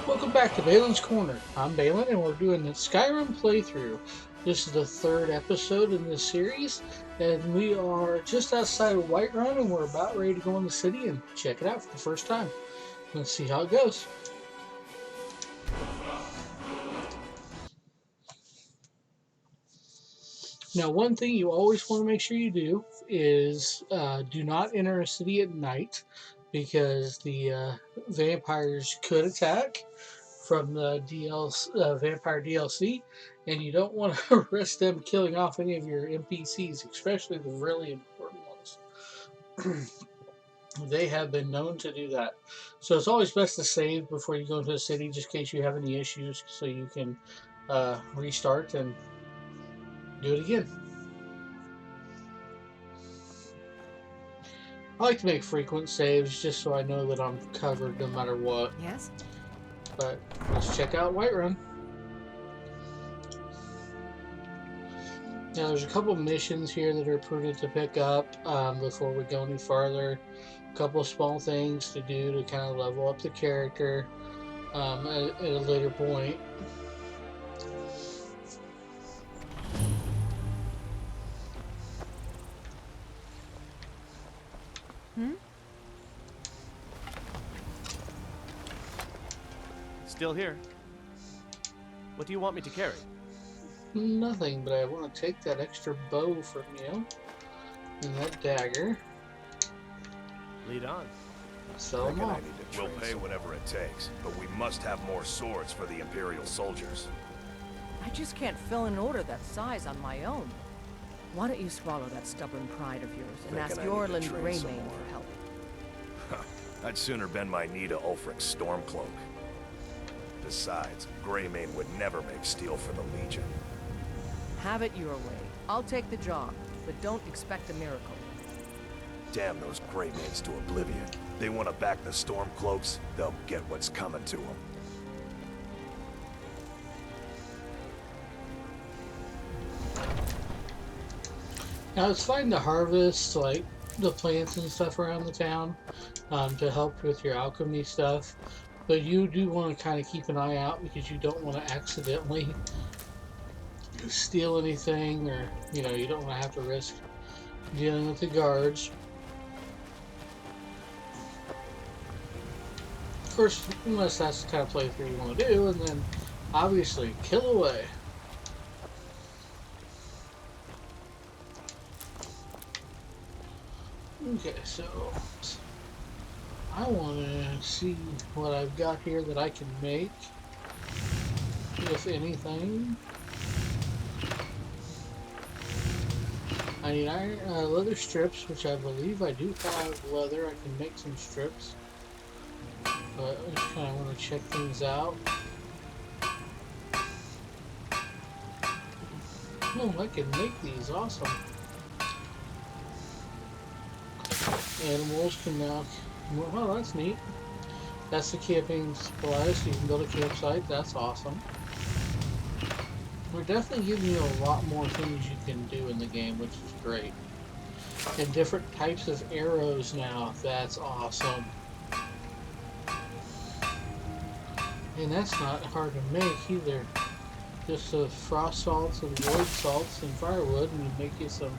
Welcome back to Balin's Corner. I'm Balin and we're doing the Skyrim playthrough. This is the third episode in this series and we are just outside of Whiterun and we're about ready to go in the city and check it out for the first time. Let's see how it goes. Now, one thing you always want to make sure you do is do not enter a city at night because the vampires could attack from the Vampire DLC, and you don't want to risk them killing off any of your NPCs, especially the really important ones. They have been known to do that. So it's always best to save before you go into the city, just in case you have any issues, so you can restart and do it again. I like to make frequent saves just so I know that I'm covered no matter what. Yes? But let's check out Whiterun. Now there's a couple missions here that are prudent to pick up before we go any farther. A couple of small things to do to kind of level up the character at a later point. Still here. What do you want me to carry? Nothing, but I want to take that extra bow from you and that dagger. Lead on. Sell them off. We'll pay whatever it takes, but we must have more swords for the Imperial soldiers. I just can't fill an order that size on my own. Why don't you swallow that stubborn pride of yours and ask Yorlin Greymane for help? I'd sooner bend my knee to Ulfric's Stormcloak. Besides, Greymane would never make steel for the Legion. Have it your way. I'll take the job, but don't expect a miracle. Damn those Greymanes to oblivion. They want to back the Stormcloaks, they'll get what's coming to them. Now it's fine to harvest like the plants and stuff around the town to help with your alchemy stuff, but you do want to kind of keep an eye out because you don't want to accidentally steal anything, or you don't want to have to risk dealing with the guards. Of course, unless that's the kind of playthrough you want to do, and then obviously kill away. Okay, so I want to see what I've got here that I can make, if anything. I need iron, leather strips, which I believe I do have leather. I can make some strips, but I just kind of want to check things out. Oh, I can make these. Awesome. Animals can now. Oh, that's neat. That's the camping supplies, so you can build a campsite. That's awesome. We're definitely giving you a lot more things you can do in the game, which is great. And different types of arrows now. That's awesome. And that's not hard to make either. Just the frost salts and void salts and firewood, and you make you some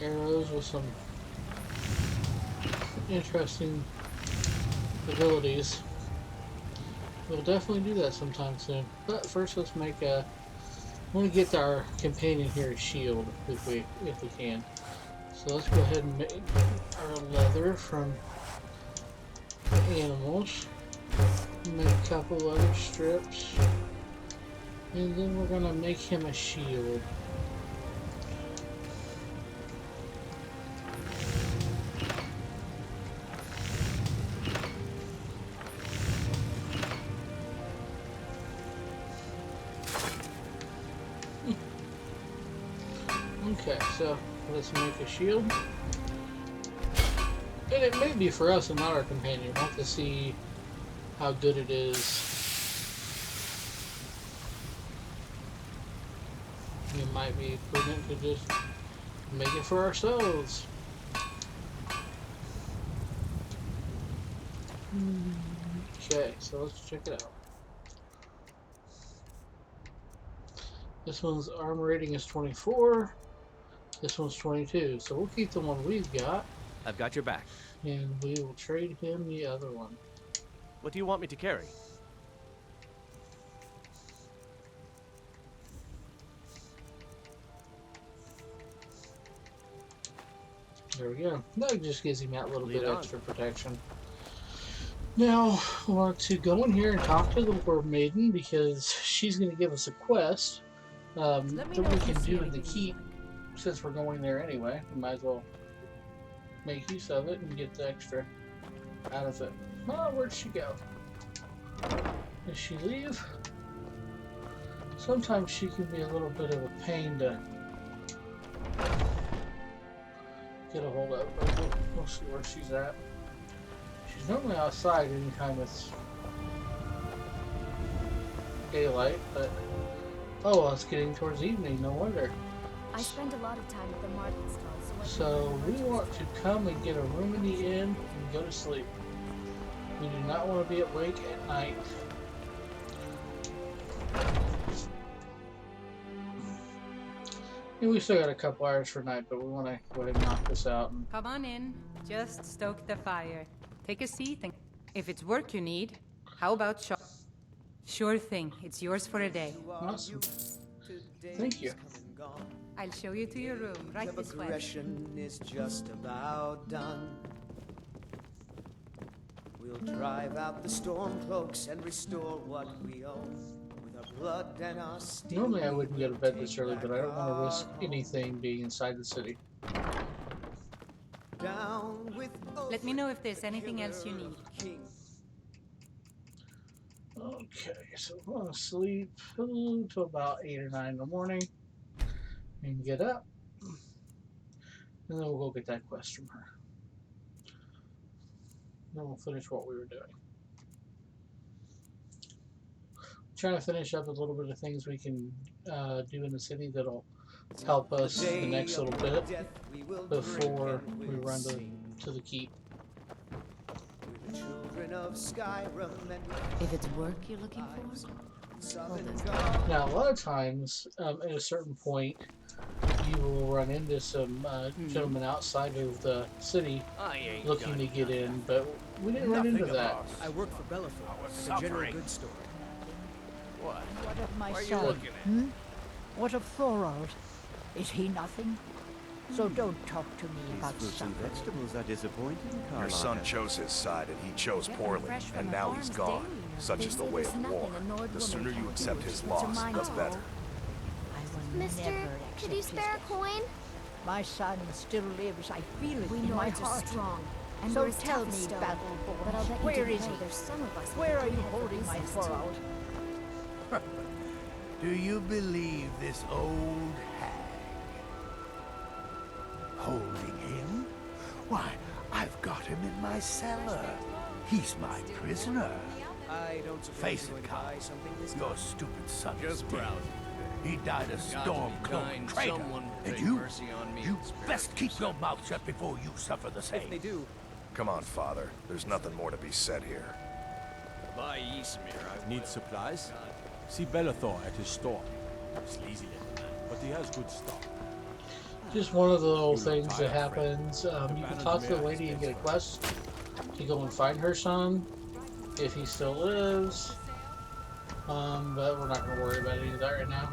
arrows with some interesting abilities. We'll definitely do that sometime soon. But first, let's make a. I want to get our companion here a shield if we can. So let's go ahead and make our leather from the animals. Make a couple leather strips, and then we're gonna make him a shield. Okay, so let's make a shield. And it may be for us and not our companion. We'll have to see how good it is. It might be prudent to just make it for ourselves. Okay, so let's check it out. This one's armor rating is 24. This one's 22. So we'll keep the one we've got. I've got your back. And we will trade him the other one. What do you want me to carry? There we go. That just gives him that little Lead bit on. extra protection. Now, I want to go in here and talk to the War Maiden because she's going to give us a quest Let me that know we if you can see do in the anything you keep. Since we're going there anyway, we might as well make use of it and get the extra out of it. Oh, where'd she go? Did she leave? Sometimes she can be a little bit of a pain to get a hold of. But we'll see where she's at. She's normally outside anytime it's daylight, but oh, well, it's getting towards evening. No wonder. I spend a lot of time at the market stall, So we want to come and get a room in the inn and go to sleep. We do not want to be awake at night. And we still got a couple hours for night, but we want to go ahead and knock this out. And Come on in. Just stoke the fire. Take a seat, and if it's work you need, how about shop? Sure thing. It's yours for a day. awesome. Thank you. I'll show you to your room right this way. Aggression is just about done. We'll drive out the storm cloaks and restore what we own. With our blood and our steel. Normally I wouldn't go to bed this early, but I don't want to risk anything being inside the city. Down with Let me know if there's anything else you need. King. Okay, so we're going to sleep till about 8 or 9 in the morning and get up, and then we'll go get that quest from her. Then we'll finish what we were doing. Trying to finish up a little bit of things we can do in the city that'll help us the next little bit before we run to the keep. We're the children of Skyrim and If it's work you're looking for, Southern God. Now, a lot of times, at a certain point, you will run into some gentlemen outside of the city I ain't looking done to get nothing. in, but we didn't run into that. I work for Bellathor, the general goods store. What? What of my What are you son? looking at? Hmm? What of Thorald? Is he nothing? So don't talk to me about Fruits and suffering. vegetables are disappointing, Your son chose his side, and he chose poorly, and now he's gone. Such is the way of war. The sooner you accept his loss, the better. I will Mister, never could you accept his spare a death. coin? My son still lives. I feel it We in know my it's heart. strong, and So we're as tell tough as me, stone. Battleborn, But I'll bet where you didn't is know he? there's some of us that Where are don't you have the holding my resistance to it. Thorald? Do you believe this old hag? Holding him? Why, I've got him in my cellar. He's my prisoner. I don't suppose Face you're it, going to Carl. buy something this Your time. stupid son is Just dead. browsing. He died a stormcloak traitor. Someone will And take you, mercy on me you and spare best keep yourself. your mouth shut before you suffer the If same. they do, Come on, Father. There's nothing more to be said here. By Ysmir, I Need supplies? See Bellathor at his store. Sleazy little man, but he has good stock. Just one of the little You look things that tired, friend. happens. You can talk to the lady and get a quest to go and find her son, if he still lives. But we're not going to worry about any of that right now.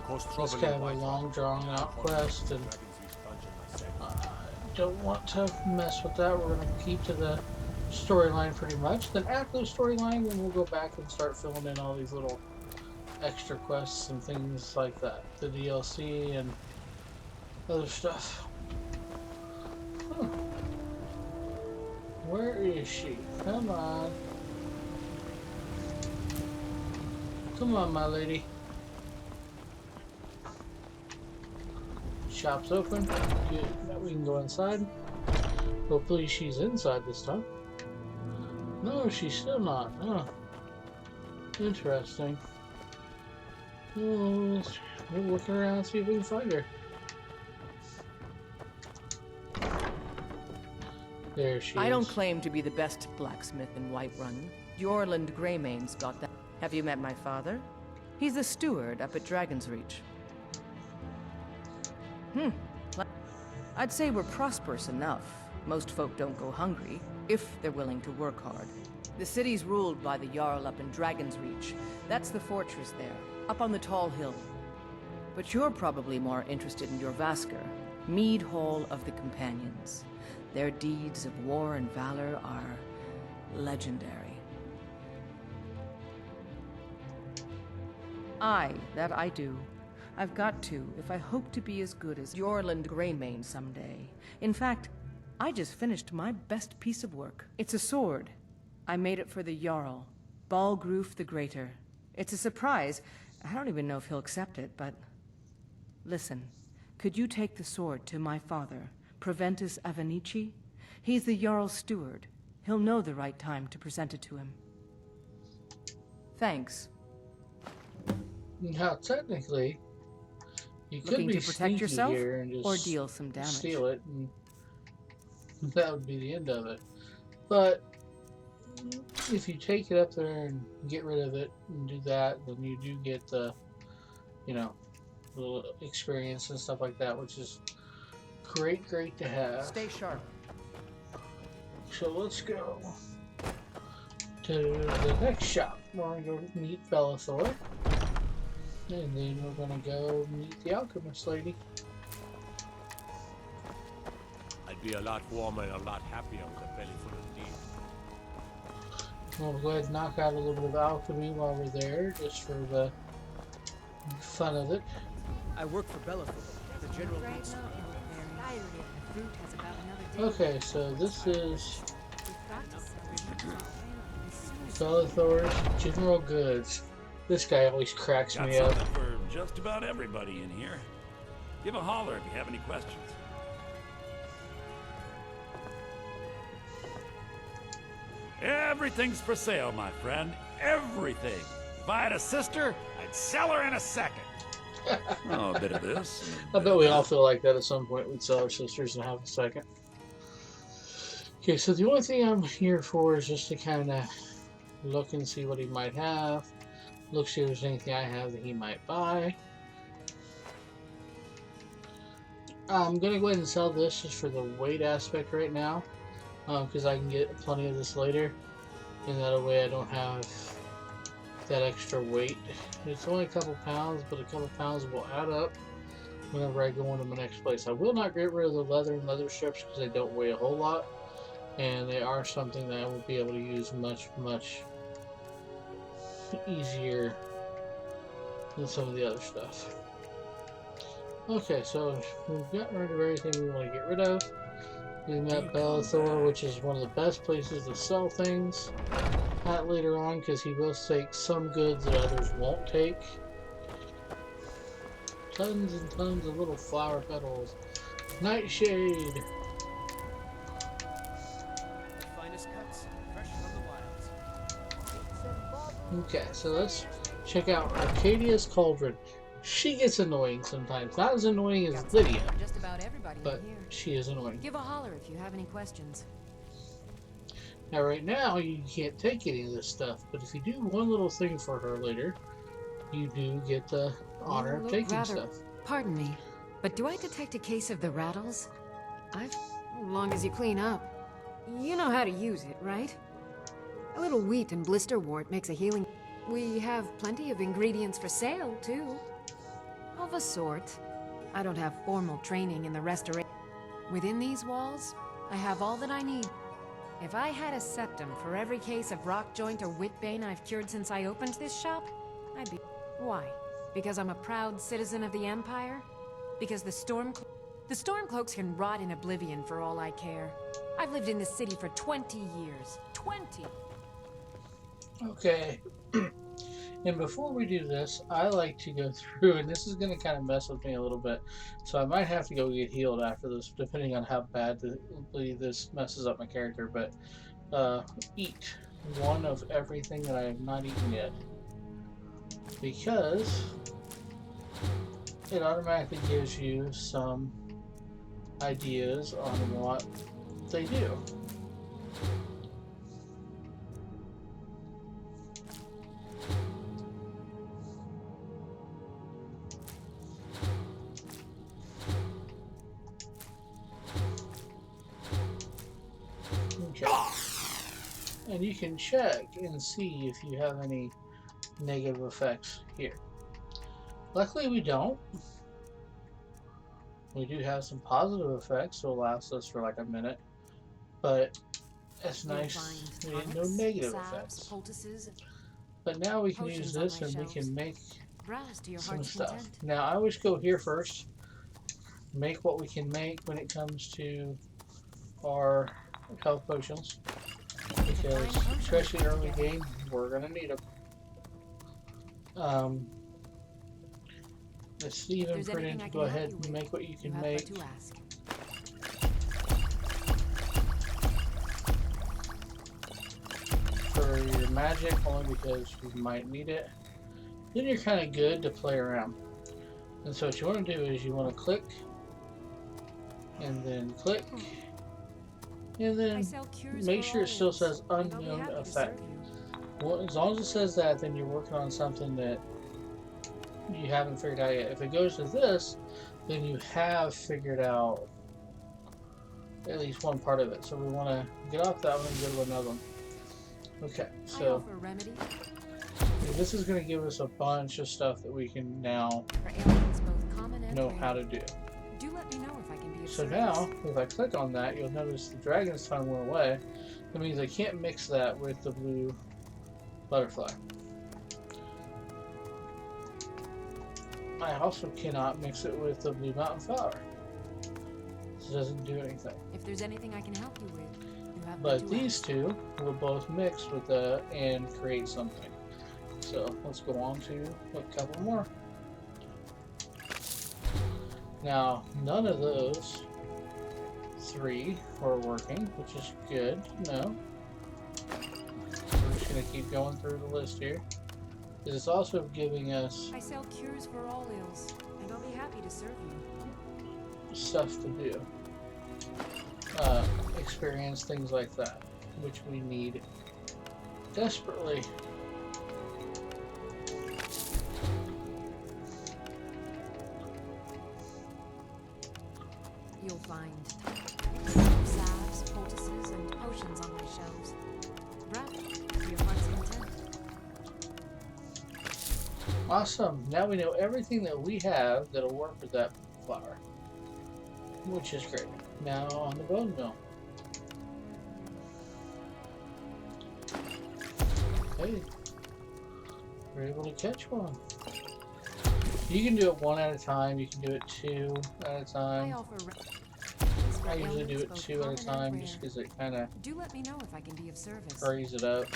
Cause It's trouble kind in of a Whiterun. long, drawn-out For quest, and Dragon's Reach dungeon myself. don't want to mess with that. We're going to keep to the storyline pretty much. Then after the storyline, then we'll go back and start filling in all these little extra quests and things like that. The DLC and other stuff. Huh. Where is she? Come on. Come on, my lady. Shop's open. Good. Now we can go inside. Hopefully she's inside this time. No, she's still not. Huh. Interesting. Well, we'll look around and see if we can find her. There she is. I don't claim to be the best blacksmith in Whiterun. Yorland Greymane's got that. Have you met my father? He's the steward up at Dragon's Reach. I'd say we're prosperous enough. Most folk don't go hungry, if they're willing to work hard. The city's ruled by the Jarl up in Dragon's Reach. That's the fortress there, up on the tall hill. But you're probably more interested in your Vasker, Mead Hall of the Companions. Their deeds of war and valor are legendary. Aye, that I do. I've got to, if I hope to be as good as Jorland Greymane someday. In fact, I just finished my best piece of work. It's a sword. I made it for the Jarl, Balgroof the Greater. It's a surprise. I don't even know if he'll accept it, but... Listen, could you take the sword to my father, Proventus Avenici? He's the Jarl's steward. He'll know the right time to present it to him. Thanks. Now, technically, you could Looking be to protect sneaky yourself here and just or deal some damage? steal it, and that would be the end of it. But if you take it up there and get rid of it and do that, then you do get the, you know, little experience and stuff like that, which is great to have. Stay sharp. So let's go to the next shop. We're going to go meet Bellathor. And then we're going to go meet the alchemist lady. I'd be a lot warmer and a lot happier with a belly full of deed. We'll go ahead and knock out a little bit of alchemy while we're there, just for the fun of it. I work for Bellathor, the general. Okay, so this is Bellathor's General Goods. This guy always cracks Got me up. something for just about everybody in here. Give a holler if you have any questions. Everything's for sale, my friend. Everything. If I had a sister, I'd sell her in a second. Oh, a bit of this. I bet we all feel like that at some point. We'd sell our sisters in half a second. Okay, so the only thing I'm here for is just to kind of look and see what he might have. Look, see if there's anything I have that he might buy. I'm going to go ahead and sell this just for the weight aspect right now. Because I can get plenty of this later. And that way I don't have that extra weight. It's only a couple pounds, but a couple pounds will add up whenever I go into my next place. I will not get rid of the leather and leather strips because they don't weigh a whole lot. And they are something that I will be able to use much easier than some of the other stuff. Okay, so we've gotten rid of everything we want to get rid of. We met Bellathor, which is one of the best places to sell things at later on, because he will take some goods that others won't take. Tons and tons of little flower petals. Nightshade. Finest cuts, fresh from the wilds. Okay, so let's check out Arcadius Cauldron. She gets annoying sometimes. Not as annoying as Lydia, Just about everybody but in here. she is annoying. Give a holler if you have any questions. Now right now you can't take any of this stuff, but if you do one little thing for her later, you do get the honor of taking stuff. Pardon me, but do I detect a case of the rattles? As long as you clean up. You know how to use it, right? A little wheat and blister wort makes a healing. We have plenty of ingredients for sale, too. Of a sort. I don't have formal training in the restoration. Within these walls, I have all that I need. If I had a septum for every case of rock joint or whitbane I've cured since I opened this shop, I'd be... Why? Because I'm a proud citizen of the Empire? Because the Stormcloaks can rot in oblivion for all I care. I've lived in this city for 20 years. 20! Okay. And before we do this, I like to go through, and this is going to kind of mess with me a little bit, so I might have to go get healed after this, depending on how badly this messes up my character, but eat one of everything that I have not eaten yet, because it automatically gives you some ideas on what they do. and you can check and see if you have any negative effects here. Luckily we don't. We do have some positive effects that will last us for like a minute, but it's nice we didn't know negative effects. But now we can use this and we can make some stuff. Now I always go here first, make what we can make when it comes to our health potions, because especially early game we're gonna need them. Let's see, even pretend to go ahead and make what you can make. For your magic, only because you might need it. Then you're kind of good to play around. And so what you want to do is you want to click, and then click, and then make sure it still says unknown effect. Well, as long as it says that, then you're working on something that you haven't figured out yet. If it goes to this, then you have figured out at least one part of it. So we want to get off that one and go to another one. Okay, so this is going to give us a bunch of stuff that we can now know how to do. So now, if I click on that, you'll notice the dragon's tongue went away. That means I can't mix that with the blue butterfly. I also cannot mix it with the blue mountain flower. It doesn't do anything. If there's anything I can help you with, you have but these two will both mix with the and create something. So let's go on to a couple more. Now none of those three are working, which is good. No. We're just gonna keep going through the list here. It's also giving us I sell cures for all ills, and I'll be happy to serve you. Stuff to do. Experience, things like that, which we need desperately. You'll find salves, poultices, and potions on my shelves. Bravo, to your heart's content. Awesome. Now we know everything that we have that'll work with that flower, which is great. Now on the bone mill. Hey, we're able to catch one. You can do it one at a time. You can do it two at a time. I usually do it two at a time just because it kind of do let me know if I can be of service. hurries it up.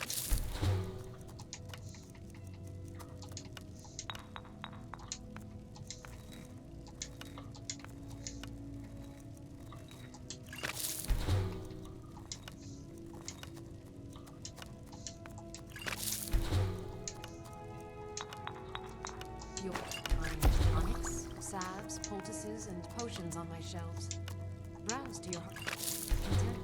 You'll find tonics, salves, poultices, and potions on my shelves. Browse to your heart's content.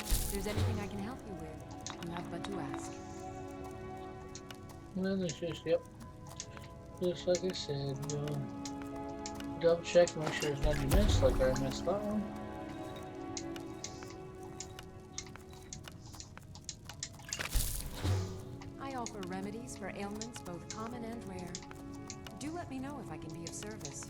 If there's anything I can help you with, you have but to ask. And then there's just, yep. Just like I said, double check and make sure there's none you missed, like I missed that one. I offer remedies for ailments both common and rare. Do let me know if I can be of service.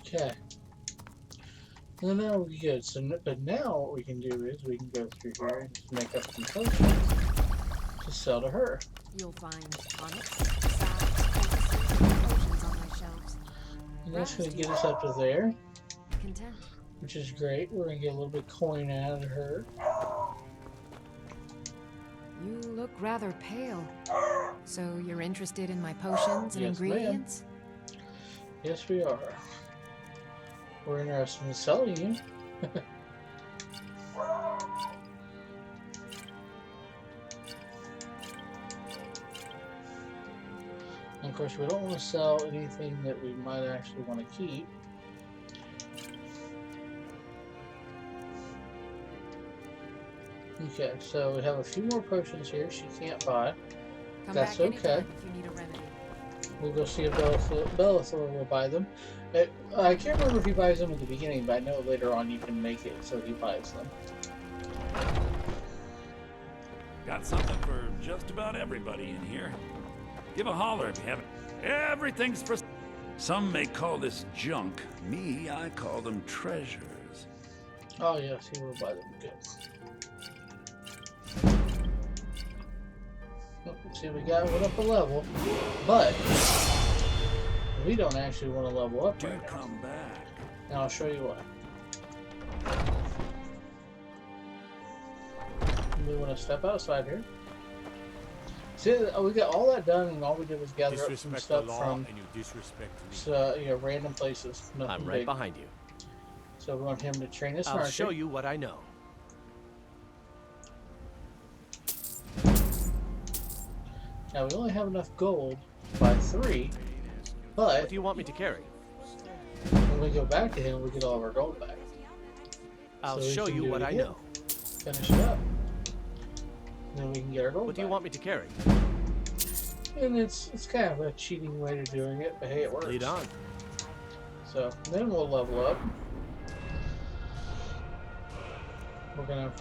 Okay. And then now we're good. So, but now what we can do is we can go through here and just make up some potions to sell to her. You'll find tonics, salves, poultices, and potions on my shelves. And that's going to get us up to there, Content. which is great. We're going to get a little bit of coin out of her. You look rather pale. So you're interested in my potions and Yes, ma'am. ingredients? Yes, we are. We're interested in selling you. Of course, we don't want to sell anything that we might actually want to keep. Okay, so we have a few more potions here she can't buy. That's okay. If you need a remedy. We'll go see if Bellathor will buy them. I can't remember if he buys them at the beginning, but I know later on you can make it so he buys them. Got something for just about everybody in here. Give a holler if you haven't. Everything's for... Some may call this junk. Me, I call them treasures. Oh yes, he will buy them. Good. See, we got one up a level, but we don't actually want to level up right now. Come back. And I'll show you why. We want to step outside here. See, we got all that done, and all we did was gather up some stuff from random places. Nothing I'm right big. behind you. So we want him to train us. I'll show you what I know. Now we only have enough gold by 3, but what do you want me to carry? When we go back to him, we get all of our gold back. I'll show you what I know. Finish it up. Then we can get our gold What do you want me to carry? And it's kind of a cheating way to doing it, but hey, it works. Lead on. So then we'll level up. We're gonna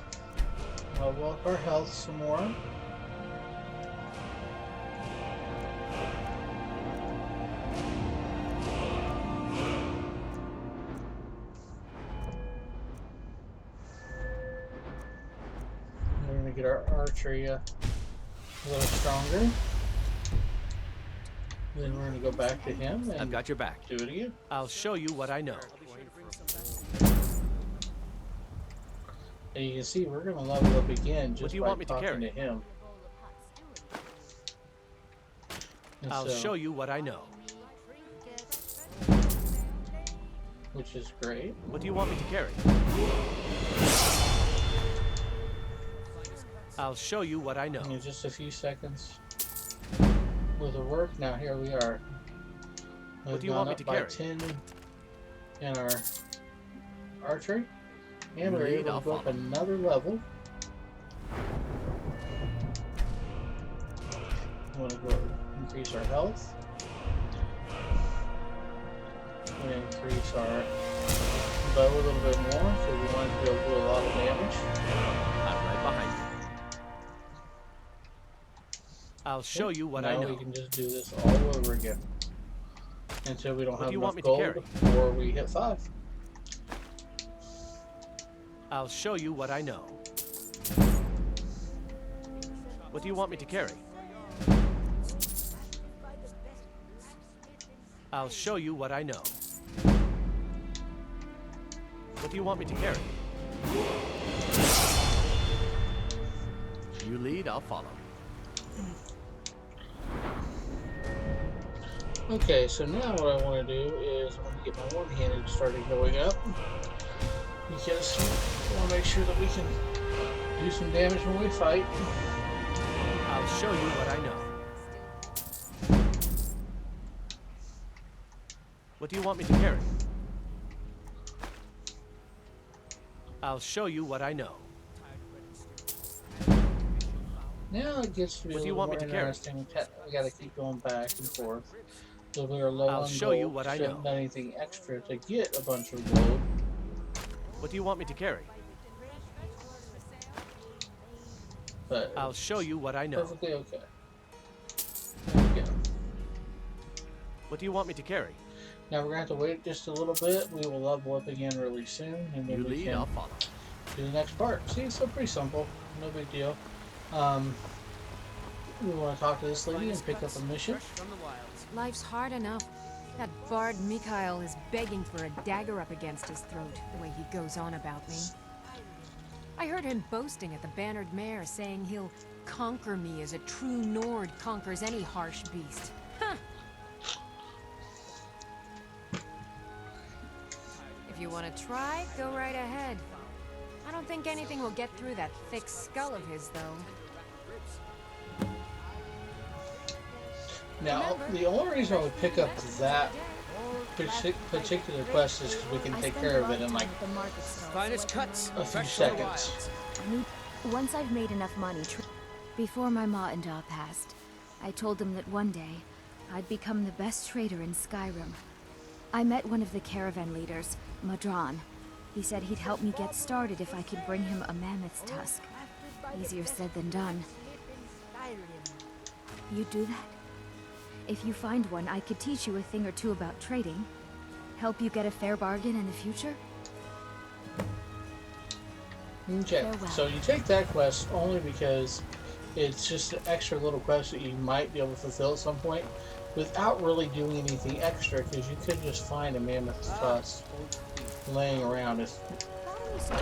level up our health some more. We're gonna get our archery a little stronger. Then we're gonna go back to him and I've got your back. do it again. I'll show you what I know. And you can see we're gonna level up again just by talking to him. And I'll show you what I know. Which is great. What do you want me to carry? I'll show you what I know. In just a few seconds with the work. Now here we are. What do you want me to carry? 10 in our archery, and we're able to go up another level. We want to go increase our health. We increase our bow a little bit more, so we want to go do a lot of damage. I'm right behind you. I'll show you what I know. We can just do this all over again until we don't have enough gold or we hit 5. I'll show you what I know. What do you want me to carry? I'll show you what I know. What do you want me to carry? You lead, I'll follow. Okay, so now what I want to do is I want to get my one-handed started going up, because I want to make sure that we can do some damage when we fight. I'll show you what I know. What do you want me to carry? I'll show you what I know. Now it gets to be a little more interesting. We got to keep going back and forth. So we are low on gold. I'll show you what I know. Shouldn't done anything extra to get a bunch of gold. What do you want me to carry? But I'll show you what I know. Perfectly okay. There we go. What do you want me to carry? Now we're going to have to wait just a little bit. We will level up again really soon, and then we can I'll follow. Do the next part. See, it's so pretty simple. No big deal. We want to talk to this lady and pick up a mission. Life's hard enough. That bard Mikhail is begging for a dagger up against his throat, the way he goes on about me. I heard him boasting at the Bannered Mare, saying he'll conquer me as a true Nord conquers any harsh beast. Huh. If you want to try, go right ahead. I don't think anything will get through that thick skull of his, though. Now, the only reason I would pick up that particular quest is because we can take care of it in like Finest cuts. a few seconds. Once I've made enough money, before my ma and Da passed, I told them that one day I'd become the best trader in Skyrim. I met one of the caravan leaders, Madron. He said he'd help me get started if I could bring him a mammoth's tusk. Easier said than done. You do that? If you find one, I could teach you a thing or two about trading. Help you get a fair bargain in the future? Okay, Farewell. so you take that quest only because it's just an extra little quest that you might be able to fulfill at some point without really doing anything extra, because you could just find a mammoth tusk laying around. It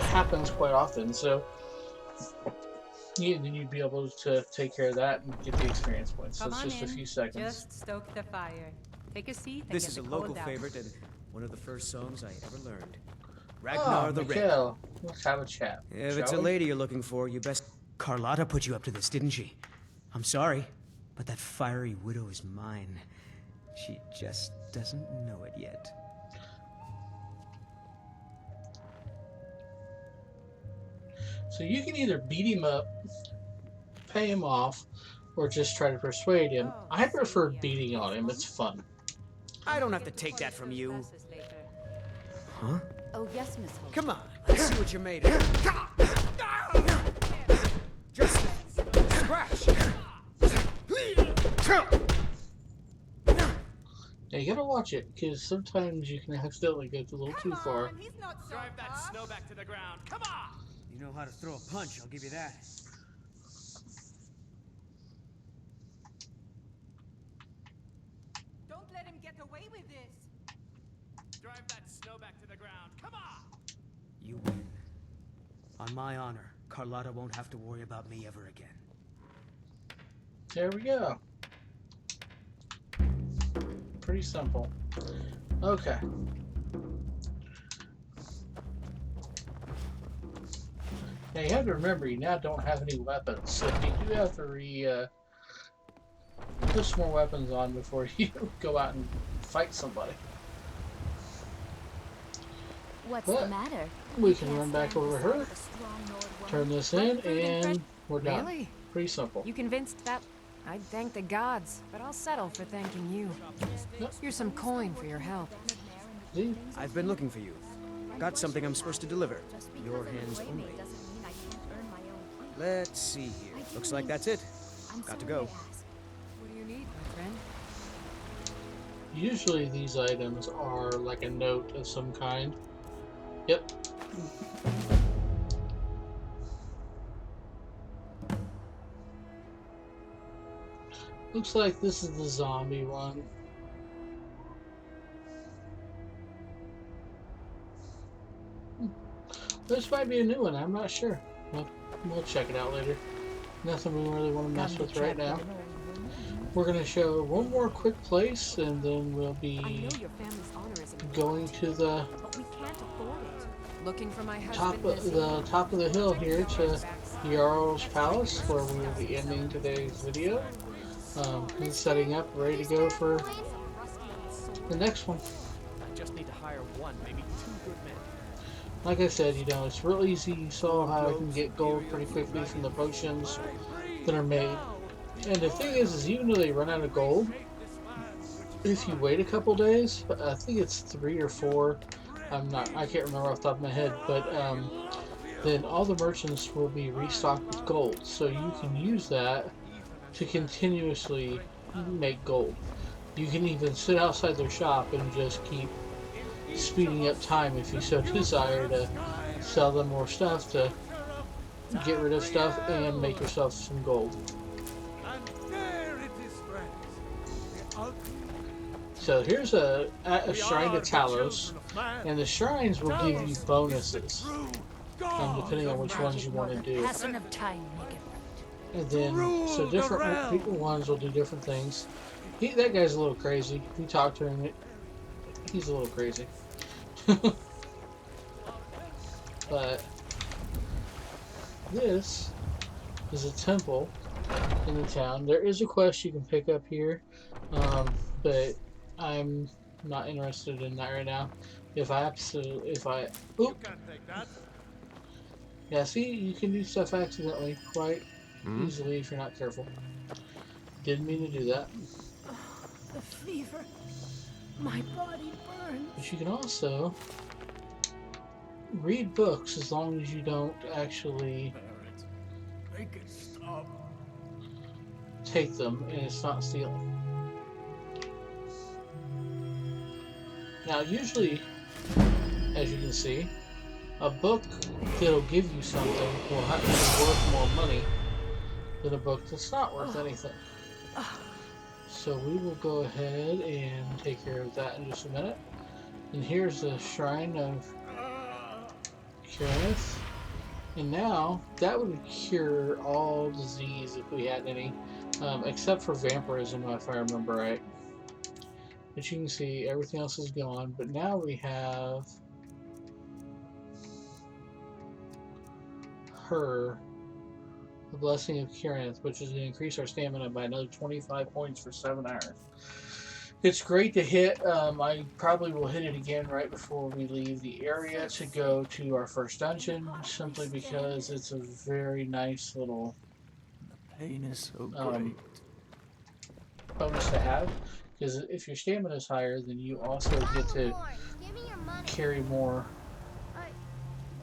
happens quite often, so then you'd be able to take care of that and get the experience points. So Come it's on just a in. few seconds. Just stoke the fire. Take a seat and This get is the a cold local out. favorite and one of the first songs I ever learned. Ragnar the Red. Mikhail, let's have a chat. If it's a shall we? lady you're looking for, you best... Carlotta put you up to this, didn't she? I'm sorry, but that fiery widow is mine. She just doesn't know it yet. So you can either beat him up, pay him off, or just try to persuade him. I prefer beating on him. It's fun. I don't have to take that from you. Huh? Oh, yes, Miss Holt. Come on, let's see what you're made of. Just scratch. Now you gotta watch it, because sometimes you can accidentally go a little too far. Drive that snow back to the ground. Come on! You know how to throw a punch, I'll give you that. Don't let him get away with this. Drive that snow back to the ground. Come on! You win. On my honor, Carlotta won't have to worry about me ever again. There we go. Pretty simple. Okay. Now you have to remember, you now don't have any weapons, so you do have to put some more weapons on before you go out and fight somebody. What's But the matter? we can run back over her, turn this in, and we're done. Really? Pretty simple. You convinced that? I'd thank the gods, but I'll settle for thanking you. Here's some coin for your help. See? I've been looking for you. Got something I'm supposed to deliver. Your hands only. Let's see here. Looks like that's it. Got to go. What do you need, my friend? Usually these items are like a note of some kind. Yep. Looks like this is the zombie one. This might be a new one, I'm not sure. We'll check it out later. Nothing we really want to mess with right now. We're going to show one more quick place, and then we'll be going to the Looking for my top husband. of the hill here to Jarl's Palace, where we will be ending today's video. He's setting up, ready to go for the next one. I just need to hire one, maybe two good men. Like I said, you know, it's real easy. You saw how I can get gold pretty quickly from the potions that are made. And the thing is even though they run out of gold, if you wait a couple days, I think it's 3 or 4, I can't remember off the top of my head, but then all the merchants will be restocked with gold. So you can use that to continuously make gold. You can even sit outside their shop and just keep speeding up time if you so desire to sell them more stuff, to get rid of stuff and make yourself some gold. So here's a shrine to Talos, and the shrines will give you bonuses, depending on which ones you want to do. And then, so different ones will do different things. That guy's a little crazy. If you talk to him, he's a little crazy. But this is a temple in the town. There is a quest you can pick up here. But I'm not interested in that right now. Oop. Yeah, see, you can do stuff accidentally quite easily if you're not careful. Didn't mean to do that. The fever. My body burns. But you can also read books as long as you don't actually Make it stop. take them and it's not stealing. Now, usually, as you can see, a book that'll give you something will have to be worth more money than a book that's not worth anything. So we will go ahead and take care of that in just a minute. And here's the Shrine of Kenneth. And now, that would cure all disease if we had any, except for vampirism, if I remember right. But you can see everything else is gone. But now we have her, the Blessing of Kenneth, which is going to increase our stamina by another 25 points for 7 hours. It's great to hit. I probably will hit it again right before we leave the area to go to our first dungeon, simply because it's a very nice little Pain is so great. bonus to have. Because if your stamina is higher, then you also get to carry more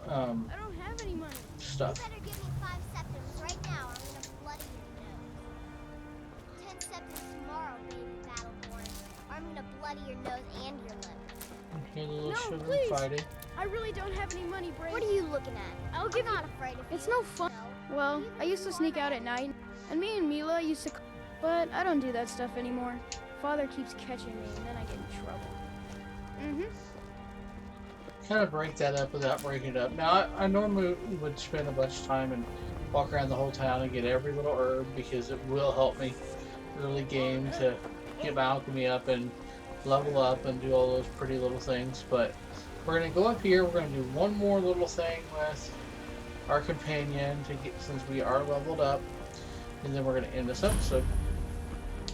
I don't have any money. stuff. You better give me 5 septims right now. I'm gonna bloody your nose. 10 septims tomorrow, baby Battleborn. Or I'm gonna bloody your nose and your lip. Okay, a little No, sugar please. fighting. I really don't have any money, Brave. What are you looking at? I'm not afraid of It's you. no fun. Well, I used to sneak out at night, and me and Mila used to, but I don't do that stuff anymore. Father keeps catching me, and then I get in trouble. Kind of break that up without breaking it up. Now, I normally would spend a bunch of time and walk around the whole town and get every little herb because it will help me early game to get my alchemy up and level up and do all those pretty little things. But we're going to go up here. We're going to do one more little thing with our companion to get, since we are leveled up, and then we're going to end this episode.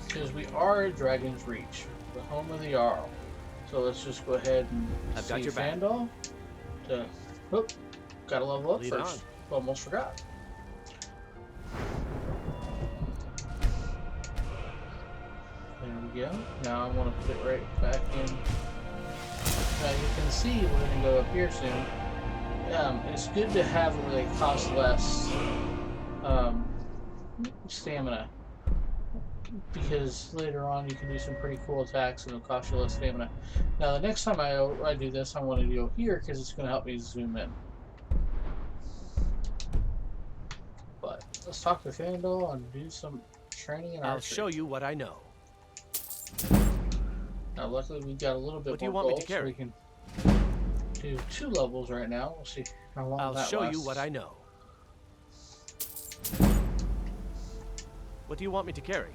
Because we are at Dragon's Reach, the home of the Jarl. So let's just go ahead and I've got see your back. Fandal. Oop, gotta level up Lead first. Almost forgot. There we go. Now I want to put it right back in. Now you can see we're going to go up here soon. It's good to have it where they cost less stamina. Because later on you can do some pretty cool attacks and it'll cost you less stamina. Now the next time I do this, I want to go here because it's going to help me zoom in. But let's talk to Fandal and do some training in I'll archery. show you what I know. Now luckily we've got a little bit What do you more want me gold, to carry? so we can do 2 levels right now. We'll see how long I'll that show lasts. you what I know. What do you want me to carry?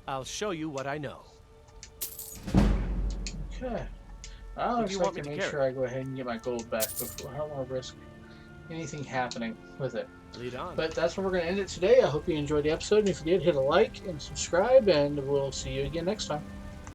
I'll show you what I know. Okay. I What do you want me to to make carry? sure I go ahead and get my gold back before I don't want to risk anything happening with it. Lead on. But that's where we're going to end it today. I hope you enjoyed the episode. And if you did, hit a like and subscribe, and we'll see you again next time.